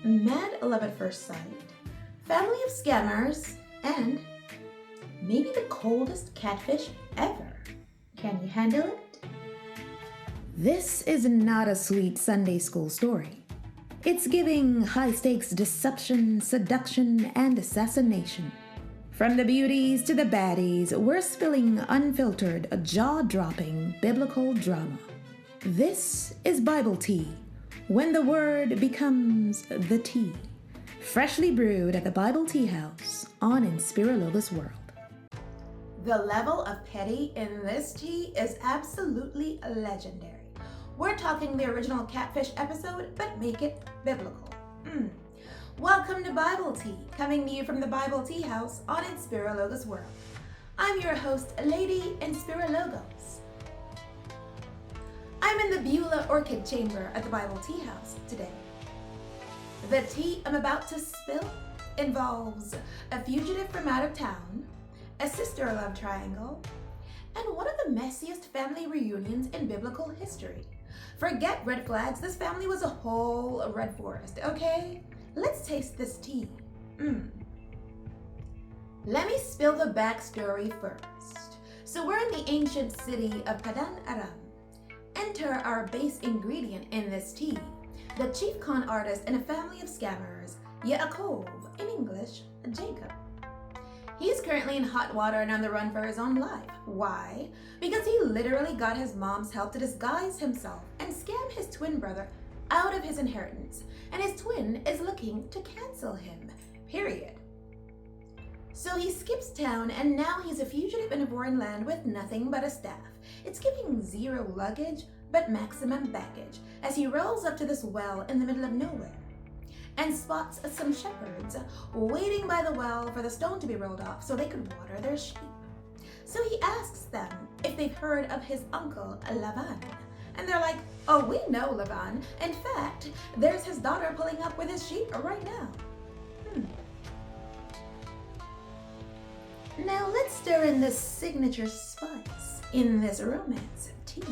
mad love at first sight, family of scammers, and maybe the coldest catfish ever. Can you handle it? This is not a sweet Sunday school story. It's giving high-stakes deception, seduction, and assassination. From the beauties to the baddies, we're spilling unfiltered, jaw-dropping biblical drama. This is Bible tea, when the word becomes the tea. Freshly brewed at the Bible Tea House on InspiroLogos World. The level of petty in this tea is absolutely legendary. We're talking the original catfish episode, but make it biblical. Welcome to Bible Tea, coming to you from the Bible Tea House on InspiroLogos World. I'm your host, Lady InspiroLogos. I'm in the Beulah Orchid chamber at the Bible Tea House today. The tea I'm about to spill involves a fugitive from out of town, a sister love triangle, and one of the messiest family reunions in biblical history. Forget red flags, this family was a whole red forest, okay? Let's taste this tea. Let me spill the backstory first. So we're in the ancient city of Padan Aram. Enter our base ingredient in this tea, the chief con artist in a family of scammers, Yaakov, in English, Jacob. He's currently in hot water and on the run for his own life. Why? Because he literally got his mom's help to disguise himself and scam his twin brother out of his inheritance, and his twin is looking to cancel him, period. So he skips town, and now he's a fugitive in a foreign land with nothing but a staff. It's giving zero luggage, but maximum baggage, as he rolls up to this well in the middle of nowhere and spots some shepherds waiting by the well for the stone to be rolled off so they could water their sheep. So he asks them if they've heard of his uncle Laban. And they're like, oh, we know Laban. In fact, there's his daughter pulling up with his sheep right now. Now let's stir in the signature spice in this romance tea.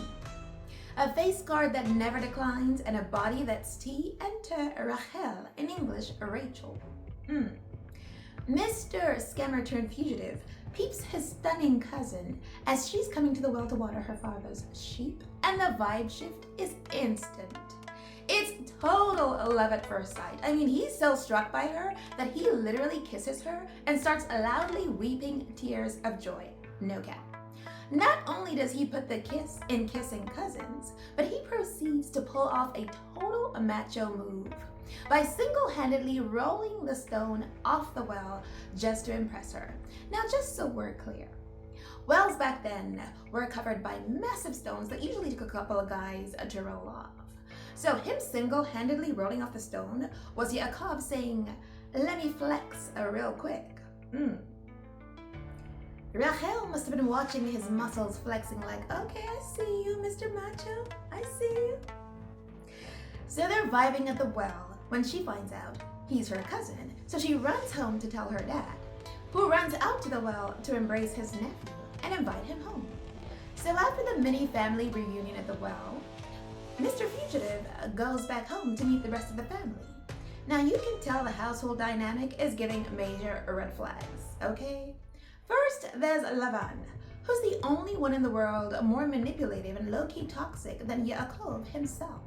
A face card that never declines and a body that's tea. Enter Rachel, in English, Rachel. Mr. Scammer turned fugitive peeps his stunning cousin as she's coming to the well to water her father's sheep, and the vibe shift is instant. It's total love at first sight. I mean, he's so struck by her that he literally kisses her and starts loudly weeping tears of joy. No cap. Not only does he put the kiss in kissing cousins, but he proceeds to pull off a total macho move by single-handedly rolling the stone off the well just to impress her. Now, just so we're clear, wells back then were covered by massive stones that usually took a couple of guys to roll off. So him single-handedly rolling off the stone was Yaakov saying, let me flex real quick. Rachel must have been watching his muscles flexing like, okay, I see you, Mr. Macho, I see you. So they're vibing at the well when she finds out he's her cousin. So she runs home to tell her dad, who runs out to the well to embrace his nephew and invite him home. So after the mini family reunion at the well, Mr. Fugitive goes back home to meet the rest of the family. Now you can tell the household dynamic is giving major red flags, okay? First, there's Laban, who's the only one in the world more manipulative and low-key toxic than Yaakov himself.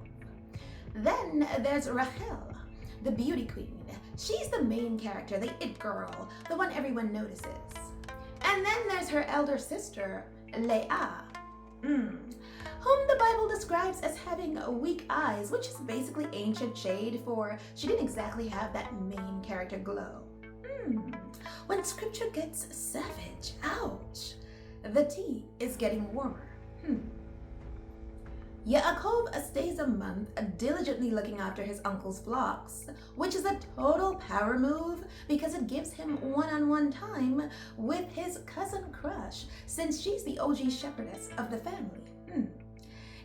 Then there's Rachel, the beauty queen. She's the main character, the it girl, the one everyone notices. And then there's her elder sister, Leah, whom the Bible describes as having weak eyes, which is basically ancient shade for she didn't exactly have that main character glow. When scripture gets savage, ouch, the tea is getting warmer. Yaakov stays a month diligently looking after his uncle's flocks, which is a total power move because it gives him one-on-one time with his cousin crush, since she's the OG shepherdess of the family.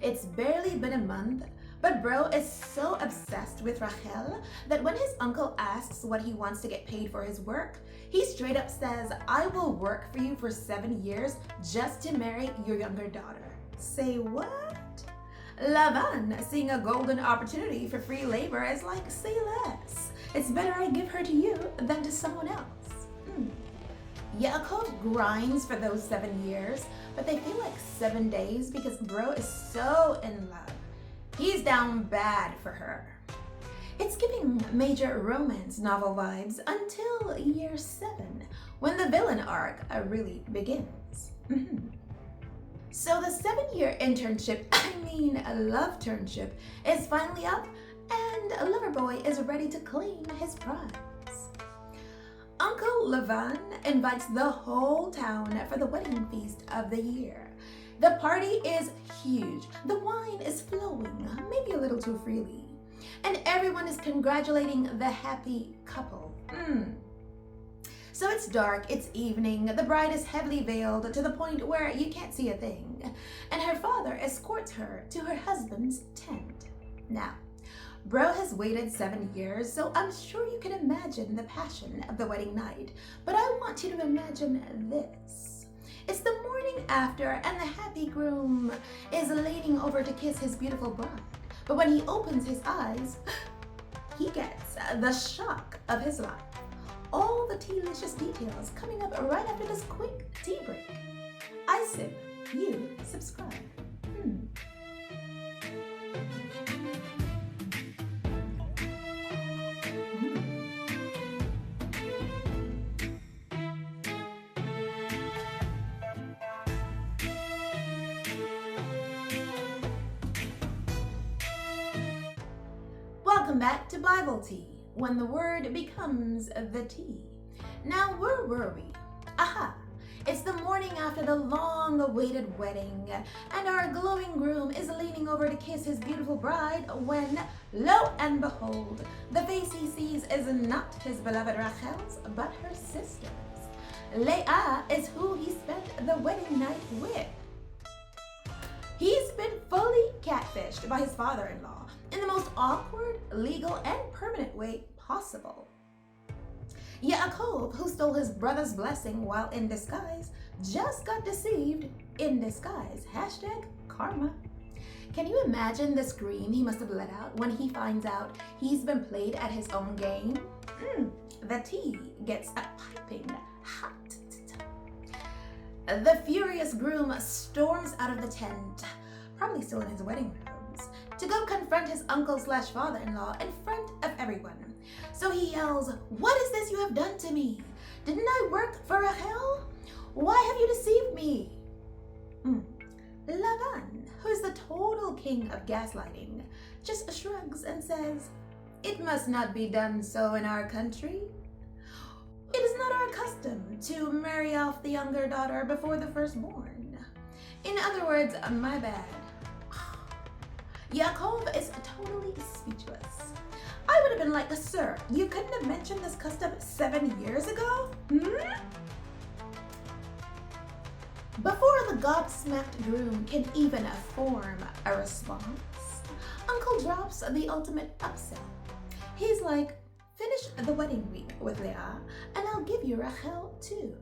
It's barely been a month, but bro is so obsessed with Rachel that when his uncle asks what he wants to get paid for his work, he straight up says, I will work for you for 7 years just to marry your younger daughter. Say what? Lavan, seeing a golden opportunity for free labor, is like, say less. It's better I give her to you than to someone else. Yaakov grinds for those 7 years, but they feel like 7 days because bro is so in love. He's down bad for her. It's giving major romance novel vibes until year 7, when the villain arc really begins. So the 7-year internship, a love turnship, is finally up, and Loverboy is ready to claim his prize. Uncle Lavan invites the whole town for the wedding feast of the year. The party is huge. The wine is flowing, maybe a little too freely. And everyone is congratulating the happy couple. So it's dark, it's evening, the bride is heavily veiled to the point where you can't see a thing, and her father escorts her to her husband's tent. Now, bro has waited 7 years, so I'm sure you can imagine the passion of the wedding night, but I want you to imagine this. It's the morning after, and the happy groom is leaning over to kiss his beautiful bride, but when he opens his eyes, he gets the shock of his life. All the delicious details coming up right after this quick tea break. I sip, you subscribe. Welcome back to Bible Tea, when the word becomes the tea. Now, where were we? Aha! It's the morning after the long-awaited wedding, and our glowing groom is leaning over to kiss his beautiful bride when, lo and behold, the face he sees is not his beloved Rachel's, but her sister's. Leah is who he spent the wedding night with. He's been fully catfished by his father-in-law in the most awkward, legal, and permanent way possible. Yaakov, who stole his brother's blessing while in disguise, just got deceived in disguise. #karma. Can you imagine the scream he must have let out when he finds out he's been played at his own game? The tea gets a piping hot. The furious groom storms out of the tent, probably still in his wedding robes, to go confront his uncle/father-in-law in front of everyone. So he yells, "What is this you have done to me? Didn't I work for Rachel? Why have you deceived me?" Lavan, who's the total king of gaslighting, just shrugs and says, "It must not be done so in our country. It is not our custom to marry off the younger daughter before the firstborn. In other words, my bad." Yaakov is totally speechless. I would have been like, "Sir, you couldn't have mentioned this custom 7 years ago?" Before the gobsmacked groom can even form a response, Uncle drops the ultimate upsell. He's like, "Finish the wedding week with Leah, and I'll give you Rachel too.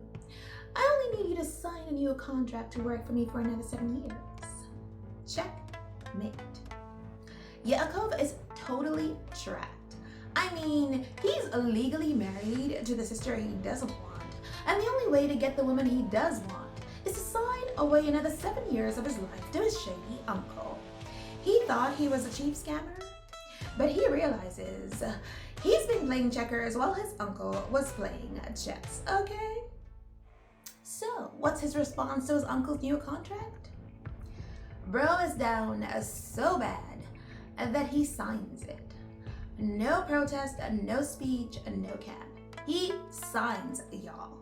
I only need you to sign a new contract to work for me for another 7 years. Checkmate. Yaakov is totally trapped. He's illegally married to the sister he doesn't want, and the only way to get the woman he does want is to sign away another 7 years of his life to his shady uncle. He thought he was a chief scammer, but he realizes he's been playing checkers while his uncle was playing chess, okay? So, what's his response to his uncle's new contract? Bro is down so bad that he signs it. No protest, no speech, no cap. He signs, y'all.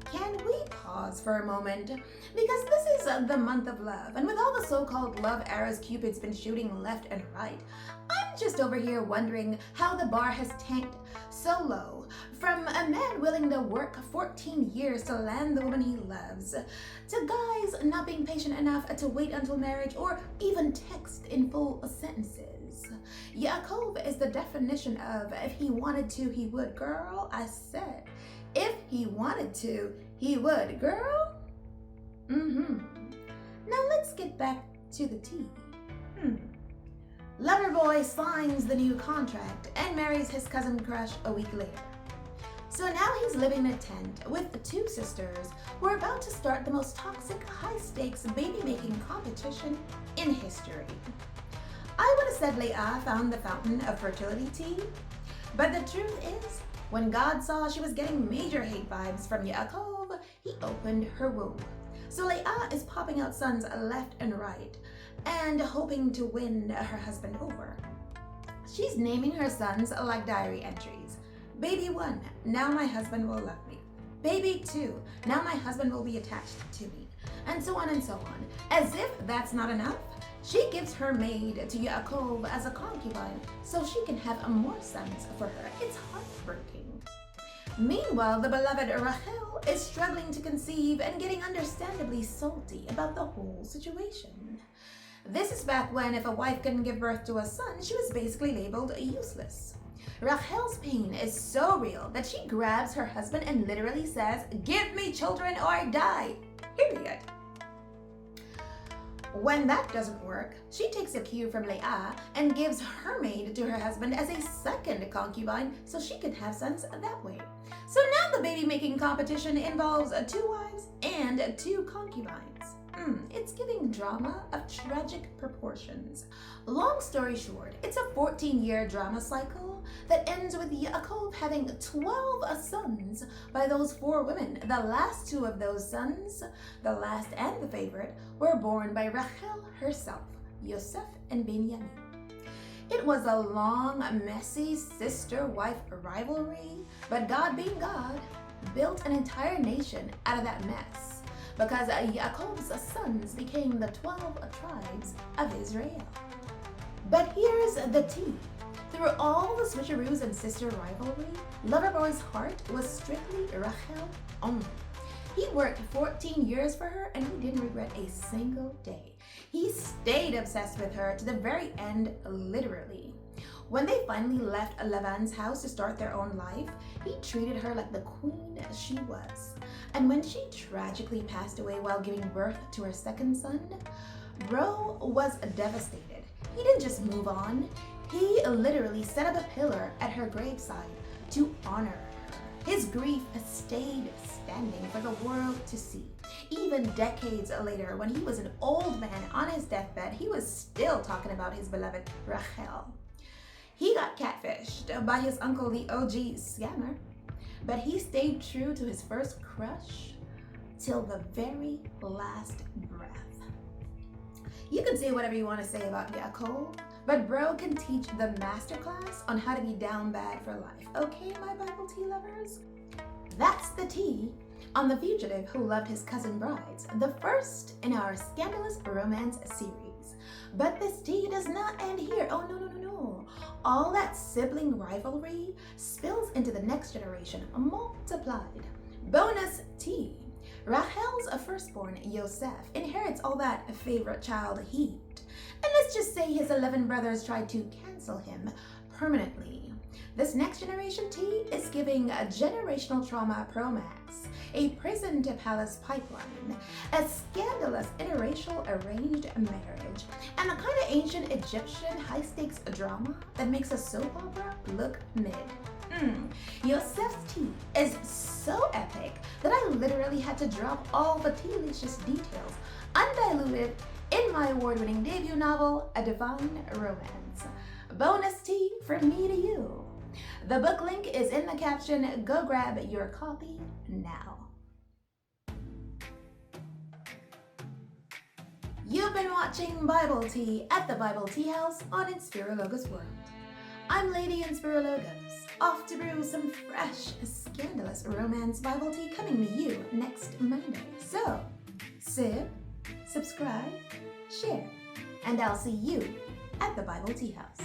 Can we pause for a moment? Because this is the month of love, and with all the so-called love arrows Cupid's been shooting left and right, I'm just over here wondering how the bar has tanked so low from a man willing to work 14 years to land the woman he loves, to guys not being patient enough to wait until marriage or even text in full sentences. Yaakov is the definition of if he wanted to, he would. Girl, I said, if he wanted to, he would. Girl? Now let's get back to the tea. Loverboy signs the new contract and marries his cousin crush a week later. So now he's living in a tent with two sisters who are about to start the most toxic, high-stakes baby-making competition in history. I would have said Leah found the fountain of fertility tea, but the truth is, when God saw she was getting major hate vibes from Yaakov, he opened her womb. So Leah is popping out sons left and right and hoping to win her husband over. She's naming her sons like diary entries. Baby 1, now my husband will love me. Baby 2, now my husband will be attached to me. And so on and so on. As if that's not enough, she gives her maid to Yaakov as a concubine so she can have more sons for her. It's heartbreaking. Meanwhile, the beloved Rachel is struggling to conceive and getting understandably salty about the whole situation. This is back when if a wife couldn't give birth to a son, she was basically labeled useless. Rachel's pain is so real that she grabs her husband and literally says, "Give me children or I die," period. When that doesn't work, she takes a cue from Leah and gives her maid to her husband as a second concubine so she can have sons that way. So now the baby-making competition involves 2 wives and 2 concubines. It's giving drama of tragic proportions. Long story short, it's a 14-year drama cycle that ends with Yaakov having 12 sons by those 4 women. The last 2 of those sons, the last and the favorite, were born by Rachel herself, Yosef and Benjamin. It was a long, messy sister-wife rivalry, but God being God, built an entire nation out of that mess. Because Yaakov's sons became the 12 tribes of Israel. But here's the tea. Through all the switcheroos and sister rivalry, Loverboy's heart was strictly Rachel only. He worked 14 years for her and he didn't regret a single day. He stayed obsessed with her to the very end, literally. When they finally left Lavan's house to start their own life, he treated her like the queen she was. And when she tragically passed away while giving birth to her second son, Bro was devastated. He didn't just move on, he literally set up a pillar at her graveside to honor her. His grief stayed standing for the world to see. Even decades later, when he was an old man on his deathbed, he was still talking about his beloved Rachel. He got catfished by his uncle, the OG scammer, but he stayed true to his first crush till the very last breath. You can say whatever you want to say about Yaakov, but Bro can teach the masterclass on how to be down bad for life. Okay, my Bible tea lovers? That's the tea on the fugitive who loved his cousin brides, the first in our Scandalous romance series. But this tea does not end here. Oh, no. All that sibling rivalry spills into the next generation, multiplied. Bonus tea. Rachel's firstborn, Yosef, inherits all that favorite child heat. And let's just say his 11 brothers tried to cancel him permanently. This next generation tea is giving a generational trauma promax, a prison to palace pipeline, a scandalous interracial arranged marriage, and a kind of ancient Egyptian high-stakes drama that makes a soap opera look mid. Yosef's tea is so epic that I literally had to drop all the tea-licious details, undiluted, in my award-winning debut novel, A Divine Romance. Bonus tea from me to you. The book link is in the caption. Go grab your copy now. You've been watching Bible Tea at the Bible Tea House on InspiroLogos World. I'm Lady InspiroLogos, off to brew some fresh, scandalous romance Bible tea coming to you next Monday. So, sip, subscribe, share, and I'll see you at the Bible Tea House.